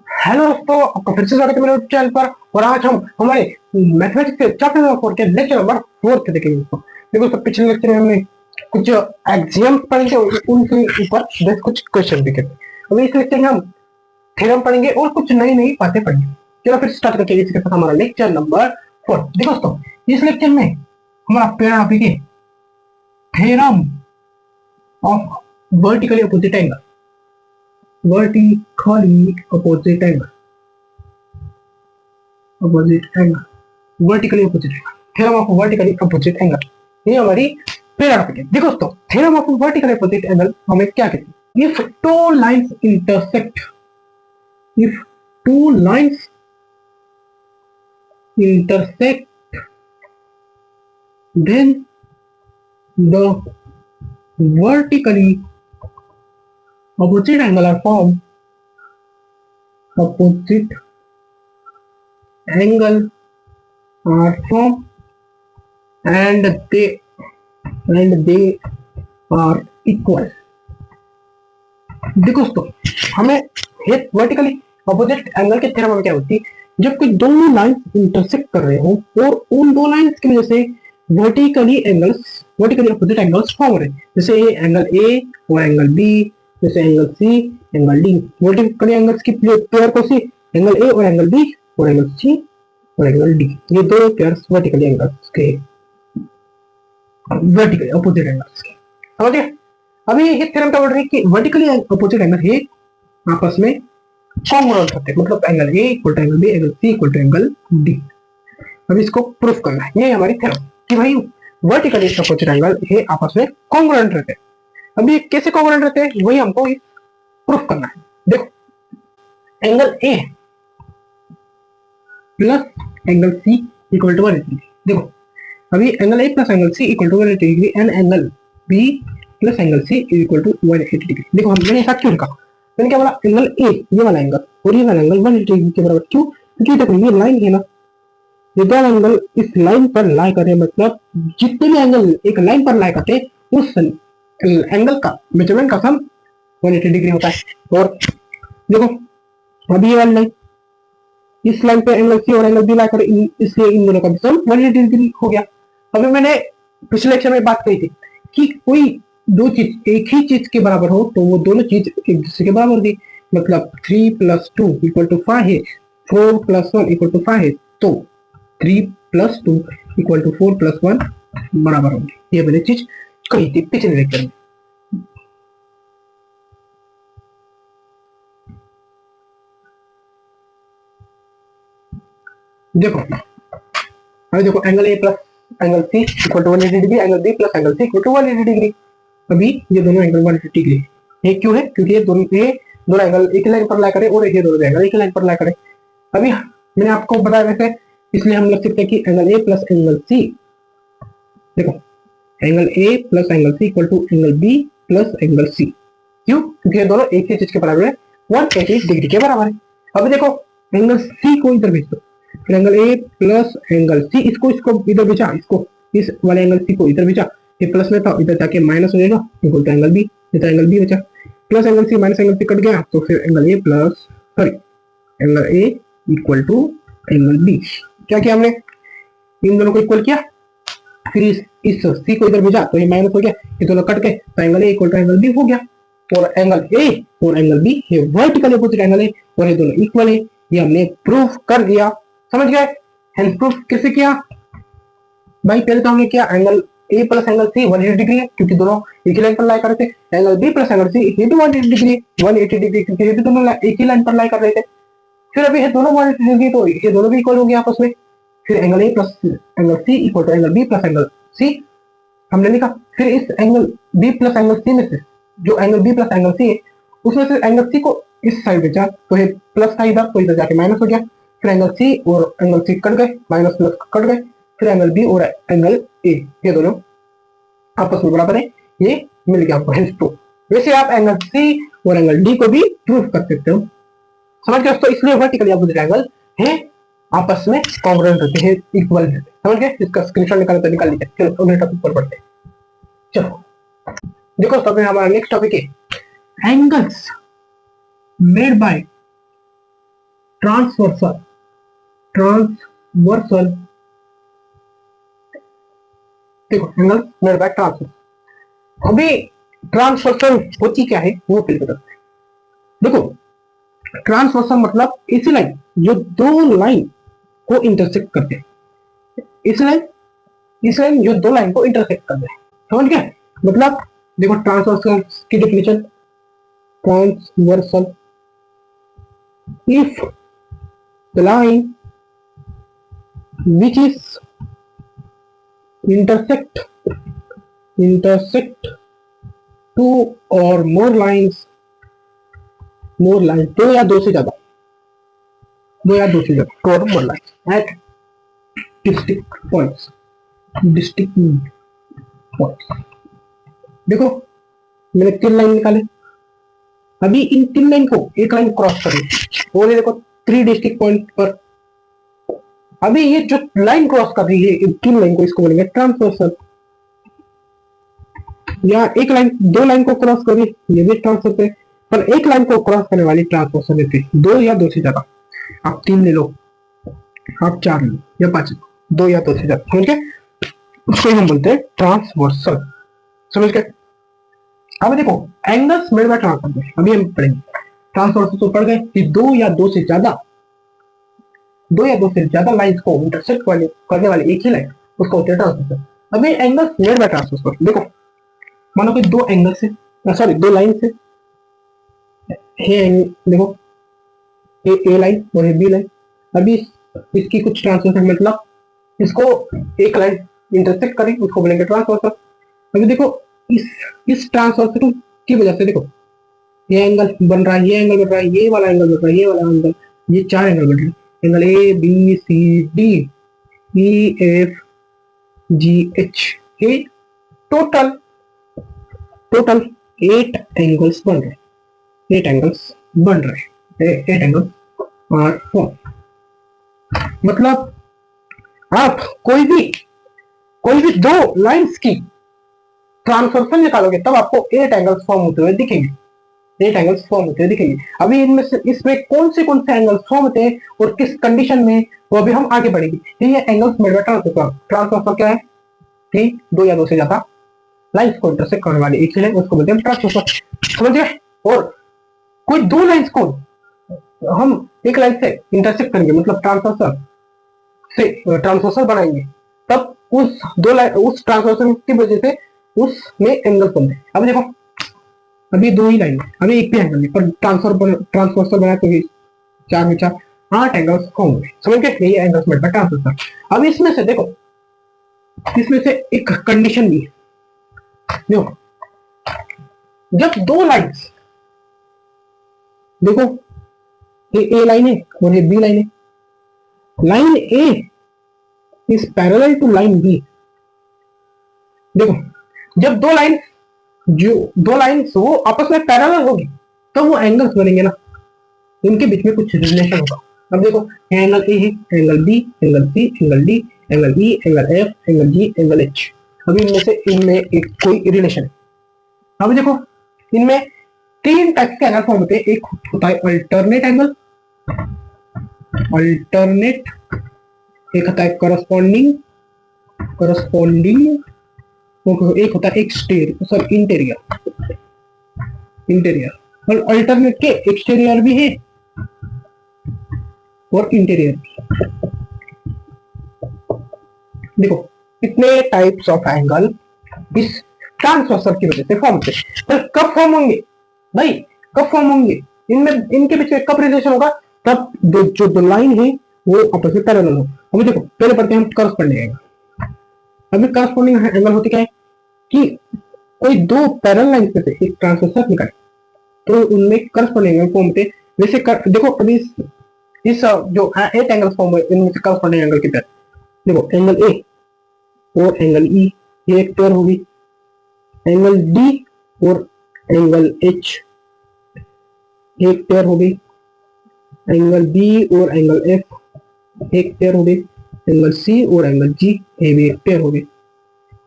Hello दोस्तों, आपका फिर से स्वागत है मेरे चैनल पर। और आज हम हमारे मैथमेटिक्स के चैप्टर नंबर 4 के लेक्चर नंबर 4 के देखेंगे दोस्तों। देखो, सब पिछले लेक्चर में हमने कुछ एक्सियम पढ़ेंगे और उनके ऊपर 10 कुछ क्वेश्चन भी करेंगे। अभी इस लेक्चर में हम थ्योरम पढ़ेंगे और कुछ नई नई बातें पढ़ेंगे। चलो फिर स्टार्ट करते हैं इसके साथ हमारा लेक्चर नंबर 4। देखो दोस्तों, इस लेक्चर में हमारा पहला टॉपिक है theorem of vertically opposite angle. Vertically opposite angle, opposite angle, vertically opposite angle, theorem of vertically opposite angle, ये हमारी पहला टॉपिक है। देखो दोस्तों, theorem of vertically opposite angle हमें क्या कहते हैं? If two lines intersect, if two lines intersect, then the vertically opposite angle are formed, opposite angle are formed, and they are equal। देखो दोस्तों, हमें एक वर्टिकली अपोजिट एंगल के theorem में क्या होती है? जब कोई दो लाइंस इंटरसेक्ट कर रहे हो और उन दो लाइंस की वजह से वर्टिकली अपोजिट एंगल्स फॉर्म हो रहे हैं, जैसे ये एंगल ए और एंगल बी, जैसे angle C, angle D. Vertically angles की पेयर को सी, एंगल ए और एंगल बी और एंगल सी और एंगल डी, ये दो पेयर्स वर्टिकली एंगल्स के, वर्टिकली अपोजिट एंगल्स के। समझिए, अभी ये थ्योरम क्या बोल रही है कि वर्टिकली अपोजिट एंगल ये आपस में कॉन्ग्रुएंट होते हैं, मतलब angle A equal to angle B, angle C equal to angle D. अब इसको प्रूफ करना है, ये हमारी थ्योरम कि भाई वर्टिकली अपोजिट एंगल ये आपस में कॉन्ग्रुएंट रहते हैं। अब ये कैसे कॉन्ग्रुएंट रहते हैं वही हमको प्रूफ करना है। देखो, angle A plus angle C equal to 180 degree. देखो, अभी angle A plus angle C equal to 180 degree and angle B plus angle C equal to 180 degree. देखो, हमने ऐसा क्यों लिखा? मैंने क्या बोला? एंगल ए ये वाला एंगल और ये वाला एंगल 180 डिग्री के बराबर। क्यों? क्योंकि देखो ये लाइन है ना, ये दो एंगल इस लाइन पर लाई कर रहे हैं, मतलब जितने भी एंगल एक लाइन पर लाई करते हैं उस एंगल का मेजरमेंट का सम 180 डिग्री होता है। और देखो, अभी ये वाली लाइन, इस लाइन पे एंगल सी और एंगल बी लाई कर, इसलिए इन दोनों का भी सम 180 डिग्री हो गया। अभी मैंने पिछले लेक्चर में बात कही थी कि कोई दो चीज एक ही चीज के बराबर हो तो वो दोनों चीज एक दूसरे के बराबर होगी। मतलब 3 + 2 = 5 है, 4 + 1 = 5 है, तो 3 + 2 = 4 + 1 बराबर होंगे। ये मैंने चीज कही थी पिछले लेक्चर में। देखो, अभी देखो, angle A plus angle C equal to 180 degree, angle B plus angle C equal to 180 degree. अभी ये दोनों एंगल 180 डिग्री। ये क्यों है? क्योंकि ये दोनों एंगल एक लाइन पर लाई करें और ये दोनों एंगल एक लाइन पर लाई करें। अभी मैंने आपको बताया वैसे, इसलिए हम लिख सकते हैं कि angle A plus angle C, देखो angle A plus angle C equal to angle B plus angle C. क्यों? क्योंकि ये दोनों एक ही चीज के बराबर है, 180 डिग्री के बराबर है। अभी देखो, एंगल सी को इधर भेज दो, फिर angle A plus angle C, इसको इधर भेजा, इसको इस वाले एंगल सी को इधर भेजा, ये प्लस में था, इधर जाके माइनस हो जाएगा, इक्वल टू एंगल बी, इधर एंगल बी बचा, plus angle C minus angle C cut गया, तो फिर angle A plus sorry angle A equal to angle B. क्या किया हमने? इन दोनों को इक्वल किया, फिर इस सी को इधर भेजा तो ये माइनस हो गया, ये दोनों कट गए, तो angle A equal to angle B हो गया। और एंगल ए और एंगल बी ये वर्टिकल अपोजिट एंगल है और ये दोनों इक्वल है, ये हमने प्रूफ कर दिया। समझ गए? हेंस प्रूफ कैसे किया भाई? पहले तो हमने किया angle A plus angle C 180 degree है क्योंकि दोनों एक ही लाइन पर लाई कर रहे थे। Angle B plus angle C ये भी 180 डिग्री, 180 डिग्री क्योंकि ये भी दोनों एक ही लाइन पर लाई कर रहे थे। फिर अभी ये दोनों 180 डिग्री, तो ये दोनों भी इक्वल हो गए आपस में। फिर angle A plus angle C equal to angle B plus angle C हमने लिखा। फिर इस angle B plus angle C में से जो angle B plus angle C है उसमें से एंगल सी को इस साइड भेजा, तो ये प्लस था इधर, तो इधर जाके माइनस हो गया। फिर एंगल सी और एंगल सी कट गए, माइनस प्लस कट गए। फिर एंगल बी और एंगल ए ये दोनों आपस में बराबर है, ये मिल गया आपको, हेंस प्रूफ। वैसे आप एंगल सी और एंगल डी को भी प्रूफ कर सकते हो। समझ गए दोस्तों? इसलिए वर्टिकली अपोजिट एंगल है आपस में कॉन्ग्रुएंट होते हैं, इक्वल रहते हैं। समझ गए? इसका स्क्रीनशॉट निकालना तो निकाल लीजिए। चलो अगले टॉपिक पर बढ़ते हैं। चलो देखो, तो हमारा नेक्स्ट टॉपिक है angles made by transversal, transversal देखो एंगल मेड बाय ट्रांसवर्सल। अभी ट्रांसवर्सल होती क्या है वो फिर बताते हैं। देखो ट्रांसवर्सल मतलब ऐसी लाइन जो दो लाइन को इंटरसेक्ट करते हैं, इस लाइन जो दो लाइन को इंटरसेक्ट करते हैं, समझ गए? मतलब देखो ट्रांसवर्सल की definition, transversal if the line which is intersect two or more lines, दो या दो से ज्यादा, टू और more lines at distinct points, देखो मैंने तीन लाइन निकाले, अभी इन तीन लाइन को एक लाइन क्रॉस करें और ये देखो थ्री डिस्टिंक्ट पॉइंट पर, अभी ये जो लाइन क्रॉस कर रही है इन तीन लाइन को, इसको बोलेंगे ट्रांसवर्सल। या एक लाइन दो लाइन को क्रॉस करी, ये भी ट्रांसवर्सल है, पर एक लाइन को क्रॉस करने वाली ट्रांसवर्सल है दो या दो से ज्यादा, आप तीन ले लो, आप चार ले लो या पांच, दो या दो से ज्यादा, समझ गए? उसको हम बोलते हैं ट्रांसवर्सल, समझ गए? अब देखो एंगल्स मेड बाय ट्रांसवर्सल, अभी हम पढ़ेंगे ट्रांसवर्सल तो पढ़ गए कि दो या दो से ज्यादा लाइंस को इंटरसेक्ट करने वाली एक ही लाइन, उसको होते हैं ट्रांसवर्सल। अभी एंगल्स मेड बाय ट्रांसवर्सल, देखो मानो कि दो एंगल्स है, सॉरी दो लाइन है, देखो ए लाइन और बी लाइन, अभी इसकी कुछ ट्रांसवर्सल मतलब इसको एक लाइन इंटरसेक्ट करें, उसको बोलेंगे ट्रांसवर्सल। अभी देखो इस ट्रांसवर्सल की वजह से देखो ये एंगल बन रहा है, ये एंगल बन रहा है, ये वाला एंगल बन रहा है, ये वाला एंगल, ये चार एंगल बन रहे हैं, angle A B C D E F G H, ये टोटल 8 एंगल्स बन रहे हैं, 8 एंगल्स आर फॉर्म। मतलब आप कोई भी दो लाइंस की ट्रांसवर्सल निकालोगे तब आपको 8 एंगल्स फॉर्म होते हुए दिखेंगे, 8 एंगल्स फॉर्म होते हुए दिखेंगे। अभी इनमें से इसमें कौन से एंगल्स फॉर्म होते हैं और किस कंडीशन में, वो अभी हम आगे बढ़ेंगे। ये angles made by transversal. Transversal क्या है कि दो या दो से ज्यादा लाइंस को इंटरसेक्ट करने वाली एक ही लाइन, उसको बोलते हैं ट्रांसवर्सल, समझ गए? और कोई दो लाइंस को हम एक लाइन से इंटरसेक्ट करेंगे, मतलब ट्रांसवर्सल बनाएंगे, तब उस ट्रांसवर्सल की वजह से उसमें एंगल बनते हैं। अभी देखो अभी दो ही लाइन, अभी एक भी एंगल नहीं, पर ट्रांसवर्सल बनाए तो चार में चार 8 एंगल्स होंगे, समझ गए? यही एंगल्स मेड बाय ट्रांसवर्सल। अब इसमें से देखो, इसमें से एक कंडीशन भी है, देखो जब दो लाइंस, देखो ये ए लाइन है और ये बी लाइन है, line A is parallel to line B. देखो जब दो लाइंस वो आपस में पैरेलल होगी तो वो एंगल्स बनेंगे ना, इनके बीच में कुछ रिलेशन होगा। अब देखो एंगल ए है, angle B, angle C, angle D, angle E, angle F, angle G, angle H, अभी इनमें एक कोई रिलेशन है। अब देखो इनमें तीन टाइप के एंगल फॉर्म होते हैं, एक होता है अल्टरनेट एंगल, एक होता है करस्पॉन्डिंग, एक होता है इंटीरियर, और अल्टरनेट के एक्सटीरियर भी है और इंटीरियर भी। देखो कितने टाइप्स ऑफ एंगल इस ट्रांसवर्सल की वजह से फॉर्म होते हैं। कब फॉर्म होंगे भाई, इनमें इनके बीच में कब रिलेशन होगा, तब जो दो लाइन है वो आपस में पैरेलल हो। अभी देखो पहले पढ़ते हैं हम करस्पॉन्डिंग एंगल। अभी करस्पॉन्डिंग एंगल होती क्या है कि कोई दो पैरेलल लाइन से एक ट्रांसवर्सल निकाले तो उनमें करस्पॉन्डिंग एंगल फॉर्म होते हैं। वैसे देखो अभी इस जो 8 एंगल फॉर्म हुए इनमें से करस्पॉन्डिंग एंगल कितने, देखो एंगल ए और एंगल ई ये एक पेयर होगी, एंगल डी और एंगल एच एक पेयर हो गई, एंगल बी और एंगल एफ एक पेयर हो गई, एंगल सी और एंगल जी ये भी एक पेयर हो गई।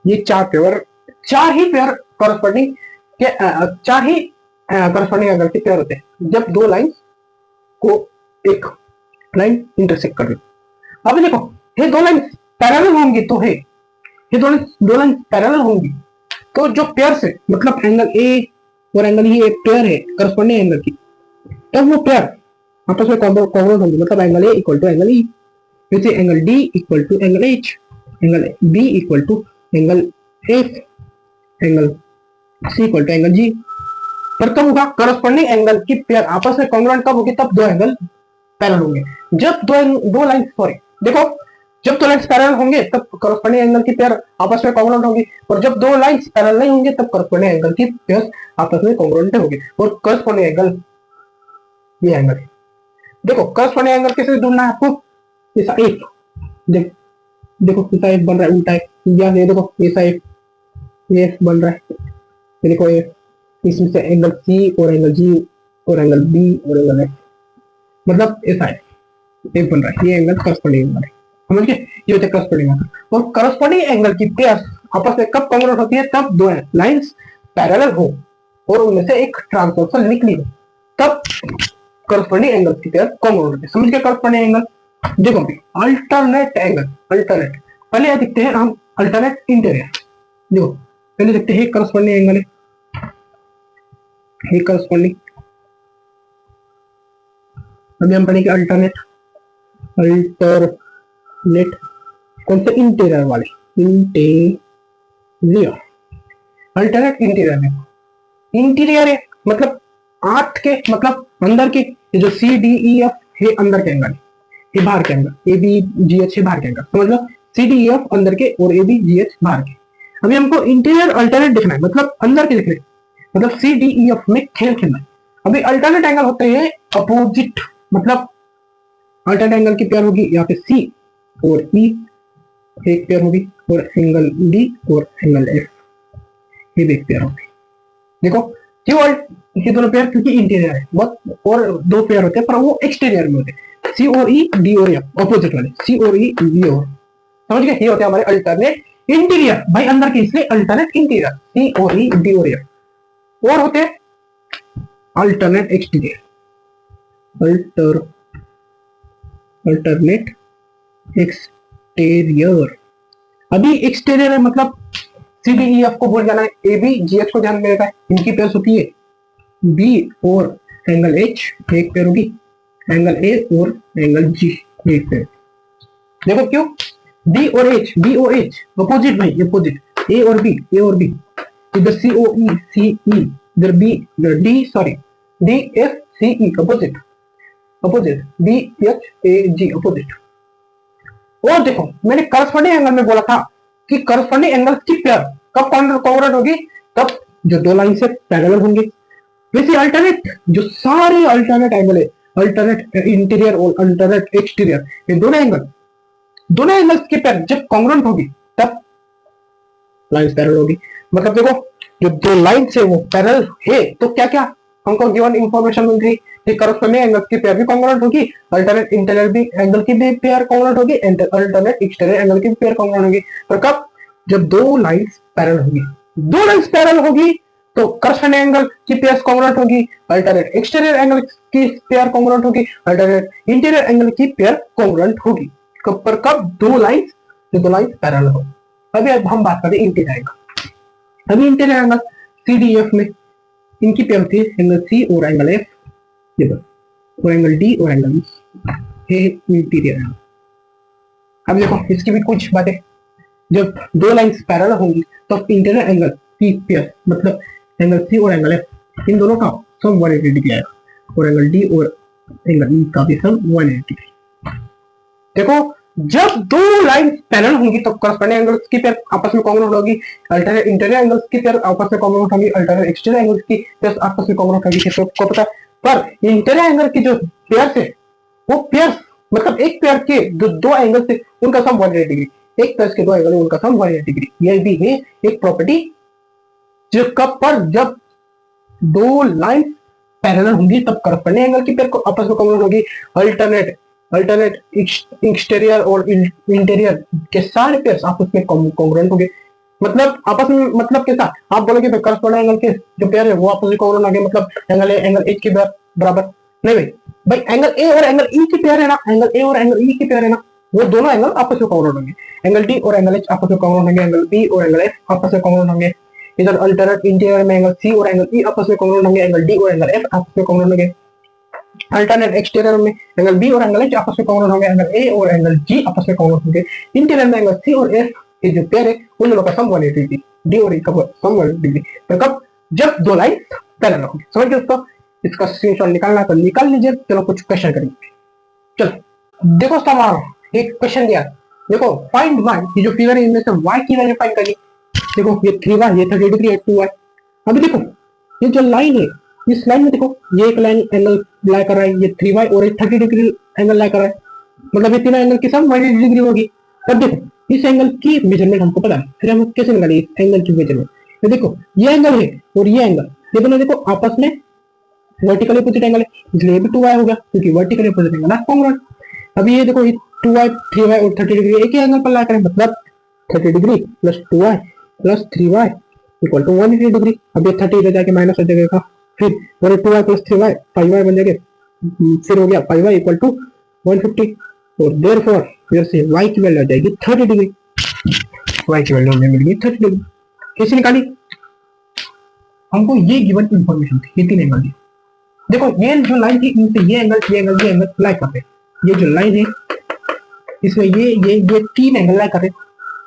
ये चार ही पेयर करस्पॉन्डिंग एंगल के पेयर होते हैं जब दो लाइन को एक लाइन इंटरसेक्ट कर रही है। अब देखो ये दो लाइन पैरेलल होंगी तो है, ये दो लाइन पैरेलल होंगी तो जो पेयर से मतलब एंगल ए और एंगल ई एक पेयर है करस्पॉन्डिंग एंगल की, तब वो पेयर आपस में कॉन्ग्रुएंट होंगी, मतलब angle A equal to angle E, जैसे angle D equal to angle H, angle B equal to angle F, angle C equal to angle G. पर कब होगा करस्पॉन्डिंग एंगल की पेयर आपस में कॉन्ग्रुएंट कब होगी, तब दो एंगल पैरेलल होंगे। जब दो लाइन सॉरी देखो जब दो लाइंस पैरेलल होंगे तब करस्पॉन्डिंग एंगल की पेयर आपस में कॉन्ग्रुएंट होगी, और जब दो लाइंस पैरेलल नहीं होंगे तब करस्पॉन्डिंग एंगल की पेयर आपस में कॉन्ग्रुएंट होगी। और करस्पॉन्डिंग एंगल ये एंगल है। देखो करस्पॉन्डिंग एंगल कैसे ढूंढना है आपको, ऐसा एक देखो ऐसा एक बन रहा है उल्टा है, या ये देखो ऐसा एक ये बन रहा है, ये देखो ये इसमें से एंगल सी और एंगल जी और एंगल बी और एंगल एफ, मतलब ऐसा है एक बन रहा है, ये एंगल करस्पॉन्डिंग एंगल है, समझ गए, ये होता है करस्पॉन्डिंग एंगल। और करस्पॉन्डिंग एंगल की पेयर आपस में कब कॉन्ग्रुएंट होती है, तब दो लाइंस पैरेलल हो और उनमें से एक ट्रांसवर्सल निकली हो, तब करस्पॉन्डिंग एंगल की पेयर कॉन्ग्रुएंट होती है। समझ गए करस्पॉन्डिंग एंगल। देखो अल्टरनेट एंगल, अल्टरनेट पहले देखते हैं हम अल्टरनेट इंटीरियर। देखो पहले देखते हैं करस्पॉन्डिंग एंगल है करस्पॉन्डिंग, अभी हम पढ़ेंगे अल्टरनेट कौन से इंटीरियर वाले, इंटीरियर अल्टरनेट इंटीरियर में इंटीरियर है मतलब आर्थ के मतलब अंदर के, जो सी डी ई एफ है अंदर के एंगल, ये बाहर के angle, A B G H है बाहर के एंगल, समझ लो सी डी ई एफ अंदर के और ए बी जी एच बाहर के। अभी हमको इंटीरियर अल्टरनेट देखना है, मतलब अंदर के देखने, मतलब सी डी ई एफ में खेल खेलना है। अभी अल्टरनेट एंगल होते हैं अपोजिट, मतलब अल्टरनेट एंगल की पेयर होगी यहाँ पे सी और ई एक पेयर होगी, और एंगल डी और एंगल एफ ये भी एक पेयर होगी। देखो क्यों ये दोनों पेयर, क्योंकि इंटीरियर है बहुत, और दो पेयर होते हैं पर वो एक्सटीरियर में होते हैं, सी और ई डी और एफ ऑपोजिट वाले, सी और ई डी और, समझ गए, ये होते हैं हमारे अल्टरनेट इंटीरियर, भाई अंदर के इसलिए अल्टरनेट इंटीरियर सी और ई डी और एफ। और होते हैं अल्टरनेट एक्सटीरियर, अल्टरनेट एक्सटीरियर। अभी एक्सटीरियर है मतलब सी डी ई एफ को भूल जाना है, ए बी जी एच को ध्यान में रखा है, इनकी पेयर होती है बी और एंगल एच एक पेयर होगी, एंगल ए और एंगल जी एक पेयर। देखो क्यों बी और एच अपोजिट भाई, अपोजिट ए और बी इधर C O E C E इधर B D sorry D F C E opposite B H A G opposite. और देखो मैंने करस्पॉन्डिंग एंगल में बोला था कि करस्पॉन्डिंग एंगल की पेयर कब कॉन्ग्रुएंट होगी, तब जो दो लाइन से पैरेलल होंगे। वैसे अल्टरनेट जो सारे अल्टरनेट एंगल है, अल्टरनेट इंटीरियर और अल्टरनेट एक्सटीरियर, ये दोनों एंगल्स की पेयर जब कॉन्ग्रुएंट होगी तब लाइंस पैरेलल होगी। मतलब देखो जो दो लाइंस है वो पैरेलल है तो क्या क्या हमको गिवन इंफॉर्मेशन मिल रही है, करस्पॉन्डिंग एंगल की पेयर भी कॉन्ग्रुएंट होगी, अल्टरनेट इंटीरियर भी एंगल की भी पेयर कॉन्ग्रुएंट होगी, अल्टरनेट एक्सटीरियर एंगल की पेयर कॉन्ग्रुएंट होगी। पर कब, जब दो लाइंस पैरेलल होगी तो करस्पॉन्डिंग एंगल की पेयर कॉन्ग्रुएंट होगी, अल्टरनेट एक्सटीरियर एंगल की पेयर कॉन्ग्रुएंट होगी, अल्टरनेट इंटीरियर एंगल की पेयर कॉन्ग्रुएंट होगी। पर कब, दो लाइंस पैरेलल हो। अभी हम बात करें इंटीरियर एंगल। अभी interior angle C D F में इनकी पेयर होती है एंगल सी और एंगल एफ और एंगल डी और एंगल ए इंटीरियर एंगल। अब देखो इसकी भी कुछ बातें, जब दो लाइंस पैरेलल होंगी तो इंटीरियर एंगल की पेयर मतलब एंगल सी और एंगल एफ इन दोनों का सम 180 डिग्री आएगा, और एंगल डी और एंगल ई का भी सम 180 डिग्री। देखो जब दो लाइन पैरेलल होंगी तो करस्पॉन्डिंग एंगल्स की पेयर आपस में कॉन्ग्रुएंट होगी, अल्टरनेट इंटीरियर एंगल्स की पेयर आपस में कॉन्ग्रुएंट होगी, अल्टरनेट एक्सटीरियर एंगल्स की पेयर आपस में कॉन्ग्रुएंट होगी। तो आपको पता है पर इंटीरियर एंगल की जो पेयर है वो पेयर मतलब एक पेयर के जो दो एंगल से उनका सम 180 डिग्री, एक पेयर के दो एंगल उनका सम 180 डिग्री। यह भी है एक प्रॉपर्टी जो कब पर, जब दो लाइन पैरेलल होंगी तब करस्पॉन्डिंग एंगल की पेयर आपस में कॉन्ग्रुएंट होगी, अल्टरनेट एक्सटीरियर और इंटीरियर के सारे पेयर्स आपस में कॉन्ग्रुएंट होंगे। मतलब आपस में मतलब कैसा, आप बोलोगे करस्पॉन्डिंग एंगल के जो पेयर है वो आपस में कॉन्ग्रुएंट होंगे, मतलब एंगल ए एंगल एच के बराबर नहीं भाई, भाई एंगल ए और एंगल ई की पेयर है ना, एंगल ए और एंगल ई की पेयर है ना, वो दोनों एंगल आपस में कॉन्ग्रुएंट होंगे। एंगल डी और एंगल एच आपस में कॉन्ग्रुएंट होंगे, एंगल बी और एंगल एफ आपस में कॉन्ग्रुएंट होंगे। इधर अल्टरनेट इंटीरियर में एंगल सी और एंगल ई आपस में कॉन्ग्रुएंट होंगे, एंगल डी और एंगल एफ आपस में कॉन्ग्रुएंट होंगे। अल्टरनेट एक्सटीरियर में एंगल बी और एंगल एच आपस में कॉन्ग्रुएंट होंगे, एंगल ए और एंगल जी आपस में कॉन्ग्रुएंट होंगे। इंटीरियर में एंगल सी और एफ की जो पेयर है उन दोनों का सम 180 डिग्री, डी और ई का सम 180 डिग्री। पर कब? जब दो लाइन पैरेलल होंगी। समझ गए दोस्तों? इसका स्क्रीनशॉट निकालना तो निकाल लीजिए। चलो कुछ क्वेश्चन करेंगे। चलो देखो सवाल, एक क्वेश्चन दिया, देखो फाइंड y, ये जो फिगर है इनमें से y की वैल्यू फाइंड करिए। देखो ये 3y, ये 30 डिग्री है, 2y। अभी देखो ये जो लाइन है, इस लाइन में देखो ये एक लाइन एंगल लाई कर रहा है, ये 3y और ये 30 डिग्री एंगल लाई कर रहा है, मतलब ये तीनों एंगल की सम 180 डिग्री होगी। अब देखो इस एंगल की मेजरमेंट हमको पता है, फिर हम कैसे निकालेंगे इस एंगल की मेजरमेंट। तो देखो ये एंगल है और ये एंगल, ये दोनों देखो आपस में वर्टिकल अपोजिट एंगल है, इसलिए ये भी 2y हो गया क्योंकि वर्टिकल अपोजिट एंगल है कॉन्ग्रुएंट। अभी ये देखो 2y 3y और 30 डिग्री एक ही एंगल पर ला करें, मतलब 30 degree plus 2y plus 3y equal to 180 degree. अब ये 30 इधर जाके माइनस हो जाएगा, फिर और 2y प्लस 3y 5y बन जाएगा, फिर हो गया 5y इक्वल टू 150 और देयरफॉर फिर से y की वैल्यू आ जाएगी 30 डिग्री। y की वैल्यू हमें मिल गई 30 डिग्री। कैसे निकाली? हमको ये गिवन इंफॉर्मेशन थी, ये तीन एंगल थी। देखो ये जो लाइन थी इनसे ये एंगल लाई कर रहे, ये जो लाइन है इसमें ये तीन एंगल लाई कर रहे।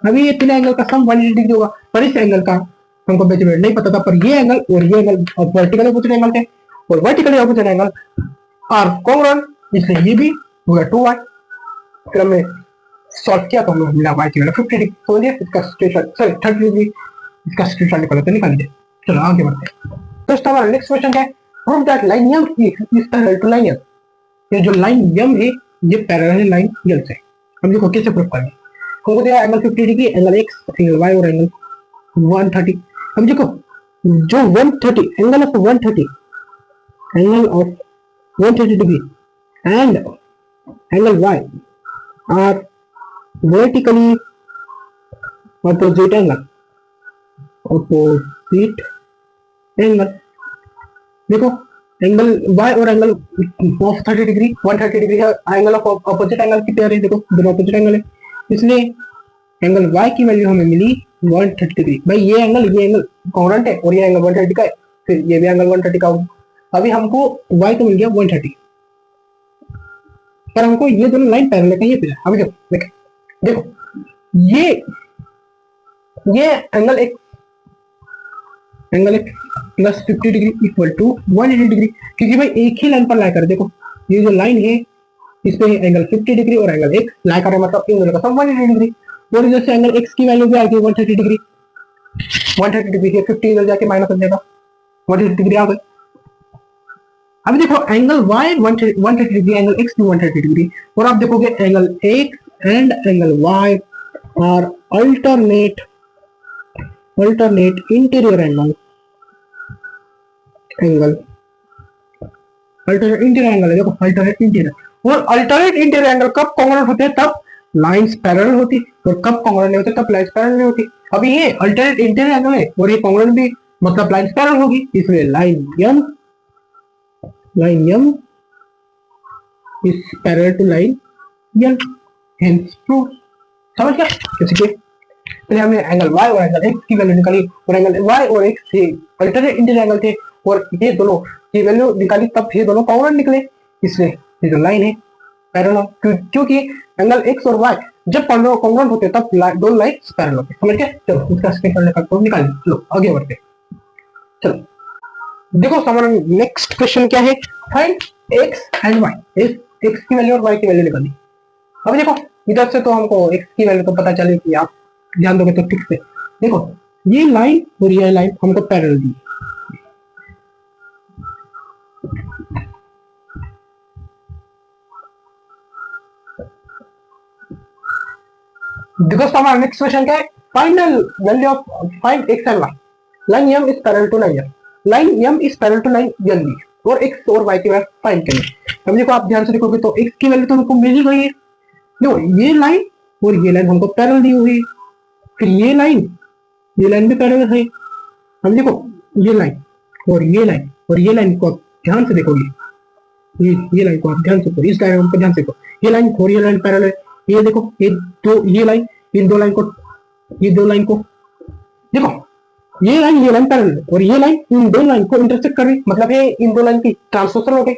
अभी ये तीन एंगल का सम 180 डिग्री होगा, पर इस एंगल का हमको मेजरमेंट नहीं पता था, पर ये एंगल और ये एंगल वर्टिकल अपोजिट एंगल थे और vertical opposite angle are congruent, इसलिए ये भी होगा 2y। फिर हमने सॉल्व किया तो हमें मिला y की वैल्यू 50 डिग्री। समझिए इसका स्क्रीनशॉट, सॉरी 30 डिग्री, इसका स्क्रीनशॉट निकालो तो निकाल लीजिए। चलो आगे बढ़ते हैं। दोस्तों हमारा नेक्स्ट क्वेश्चन है, prove that line m is parallel to line m। ये जो लाइन m है ये पैरेलल है लाइन l से। हम देखो कैसे प्रूव करेंगे। हमको दिया angle 50 degree, angle x, angle y और एंगल 130। हम देखो जो 130 angle of 130 degree and angle y are vertically opposite angle, opposite angle. देखो एंगल y और एंगल ऑफ 30 डिग्री 130 डिग्री है, एंगल ऑफ ऑपोजिट एंगल की पेयर है, देखो दोनों ऑपोजिट एंगल है, इसलिए एंगल y की वैल्यू हमें मिली 130 डिग्री। भाई ये एंगल कॉन्ग्रुएंट है और ये एंगल 130 का है, फिर ये भी एंगल 130 का होगा। अभी हमको y तो मिल गया 130, पर हमको ये दोनों लाइन पैरेलल का ये मिला। अभी देखो ये एंगल एक plus 50 degree equal to 180 degree, क्योंकि भाई एक ही लाइन पर लाई कर। देखो ये जो लाइन है इसमें एंगल 50 डिग्री और एंगल x लाई कर, मतलब इन दोनों का सम 180 डिग्री। और इधर से एंगल x की वैल्यू भी आ गई 130 डिग्री, 130 डिग्री है, 50 इधर जाके माइनस हो जाएगा, 180 डिग्री आ गई। अभी देखो angle y 130 degree, angle x भी 130 डिग्री, और आप देखोगे angle x and angle y are alternate interior angle alternate interior angle है। देखो अल्टरनेट इंटीरियर और अल्टरनेट इंटीरियर एंगल कब कॉन्ग्रुएंट होते हैं? तब लाइंस पैरेलल होती, और कब कॉन्ग्रुएंट नहीं होते? तब लाइंस पैरेलल नहीं होती। अभी ये अल्टरनेट इंटीरियर एंगल है और ये कॉन्ग्रुएंट भी, मतलब लाइंस पैरेलल होगी, इसलिए line m is parallel to line l, hence prove. समझ गया? जैसे कि पहले हमने एंगल y और एंगल x की वैल्यू निकाली, और एंगल y और x से अल्टरनेट इंटीरियर एंगल थे और ये दोनों की वैल्यू निकाली, तब ये दोनों कॉन्ग्रुएंट निकले, इसलिए ये जो लाइन है पैरेलल, क्योंकि एंगल x और y जब कॉन्ग्रुएंट होते तब दोनों लाइंस पैरेलल होते। समझ गए? चलो इसका स्क्रीनशॉट निकाल लो। चलो आगे बढ़ते। चलो देखो हमारा नेक्स्ट क्वेश्चन क्या है, find x and y, x की वैल्यू और y की वैल्यू निकालनी। अभी देखो इधर से तो हमको x की वैल्यू तो पता चली कि आप ध्यान दोगे तो ठीक से। देखो ये लाइन और ये लाइन हमको पैरेलल दी, देखो हमारा नेक्स्ट क्वेश्चन क्या है, final value of find x and y। Line m is parallel to line l, line m is parallel to line l दी और x और y की वैल्यू फाइंड करनी। अब देखो आप ध्यान से देखोगे तो x की वैल्यू तो हमको मिल ही गई है। देखो ये लाइन और ये लाइन हमको पैरेलल दी हुई है, फिर ये लाइन भी पैरेलल है। हम देखो ये लाइन और ये लाइन को ध्यान से देखोगे ये लाइन को आप ध्यान से इस डायग्राम को ध्यान से ये लाइन और ये लाइन पैरेलल है। ये देखो ये लाइन इन दो लाइन को ये दो लाइन को देखो ये लाइन पैरेलल है और ये लाइन इन दो लाइन को इंटरसेक्ट कर रही, मतलब है इन दो लाइन की ट्रांसफॉर्मेशन हो गई।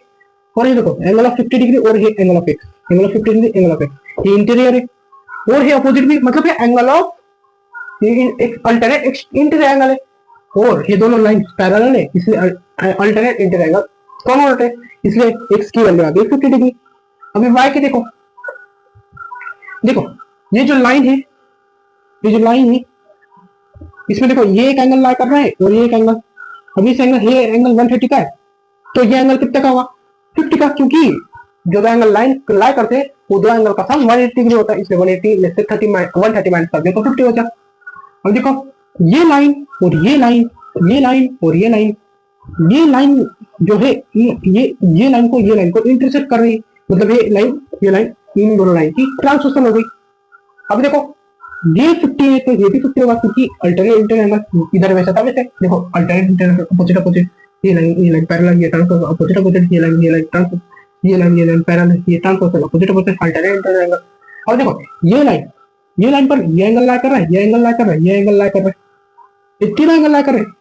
और ये देखो एंगल ऑफ 50 डिग्री और ये angle of x, angle of 50 degree angle of x, ये इंटीरियर है और ये अपोजिट भी, मतलब है एंगल ऑफ एक अल्टरनेट इंटीरियर एंगल है और ये दोनों लाइन पैरेलल है, इसलिए अल्टरनेट इंटीरियर एंगल कॉन्वर्ट है, इसलिए एक्स की वैल्यू आ गई 50 डिग्री। अभी वाई की देखो ये जो लाइन है, ये जो लाइन है इसमें देखो ये एक एंगल ला कर रहा है और ये एक एंगल, अभी इस एंगल ये एंगल 130 का है तो ये एंगल कितने का होगा 50 का, क्योंकि जो दो एंगल लाइन लाई करते हैं वो दो एंगल का सम 180 डिग्री होता है, इसलिए 180 में से 130 माइनस कर दे तो 50 हो जाए। अब देखो ये लाइन और ये लाइन, ये लाइन और ये लाइन, ये लाइन जो है ये लाइन को इंटरसेक्ट कर रही है, मतलब ये लाइन इन दोनों लाइन की ट्रांसलेशन हो गई। अब देखो ये 50 है तो ये भी 50 होगा, क्योंकि अल्टरनेट इंटीरियर एंगल इधर वैसा था वैसे। देखो अल्टरनेट इंटीरियर अपोजिट ये लाइन पैरेलल, ये ट्रांसफर अपोजिट, ये लाइन ट्रांसफर, ये लाइन पैरेलल, ये transfer opposite alternate interior angle. अब देखो ये लाइन पर ये एंगल ला कर रहा है, ये एंगल ला कर रहा है, ये एंगल ला कर रहा है, ये तीन एंगल ला कर रहे हैं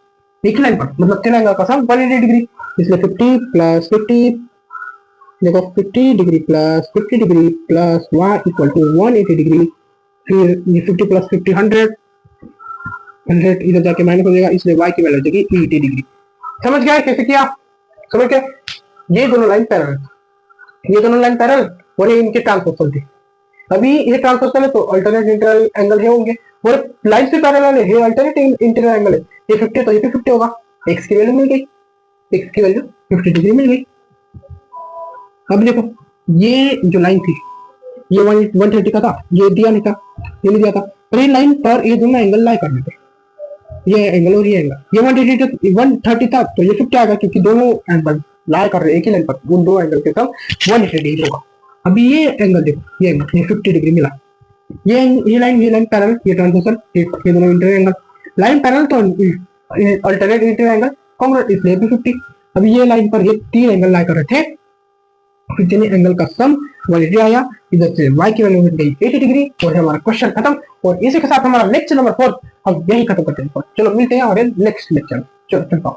एक लाइन पर, मतलब तीन एंगल का सम 180 डिग्री, इसलिए 50 प्लस 50 देखो 50 degree plus 50 degree plus y equal to 180 degree, फिर ये 50 प्लस 50 100 इधर जाके माइनस हो जाएगा, इसलिए y की वैल्यू हो जाएगी 80 डिग्री। समझ गए कैसे किया? समझ गए? ये दोनों लाइन पैरेलल और ये इनके ट्रांसफॉर्मेशन थे। अभी ये ट्रांसफॉर्मेशन है तो अल्टरनेट इंटीरियर एंगल ये होंगे और लाइन से पैरेलल है, ये अल्टरनेट इंटीरियर एंगल है, ये 50 तो ये भी 50 होगा, x की वैल्यू मिल गई, x की वैल्यू 50 डिग्री मिल गई। अब देखो ये जो लाइन थी ये 130 का था, ये दिया नहीं था, ये नहीं दिया था, पर ये लाइन पर ये दोनों एंगल लाई करने थे, ये एंगल और ये एंगल, ये 130 था तो ये 50 आ गया, क्योंकि दोनों एंगल लाई कर रहे एक ही लाइन पर, उन दो एंगल के सम 180 डिग्री होगा। अभी ये एंगल देखो, ये एंगल ये 50 डिग्री मिला, ये लाइन पैरेलल, ये ट्रांसलेशन, ये दोनों इंटीरियर एंगल, लाइन पैरेलल तो अल्टरनेट इंटीरियर एंगल कॉन्ग्रुएंट, इसलिए भी 50। अभी ये लाइन पर ये तीन एंगल लाई कर रहे थे, फिर तीन एंगल का सम 180 आया, इधर से y की वैल्यू मिल गई 80 डिग्री और हमारा क्वेश्चन खत्म। और इसी के साथ हमारा लेक्चर नंबर 4 हम यही खत्म करते हैं। चलो मिलते हैं हमारे नेक्स्ट लेक्चर में। चलो चलता हूं।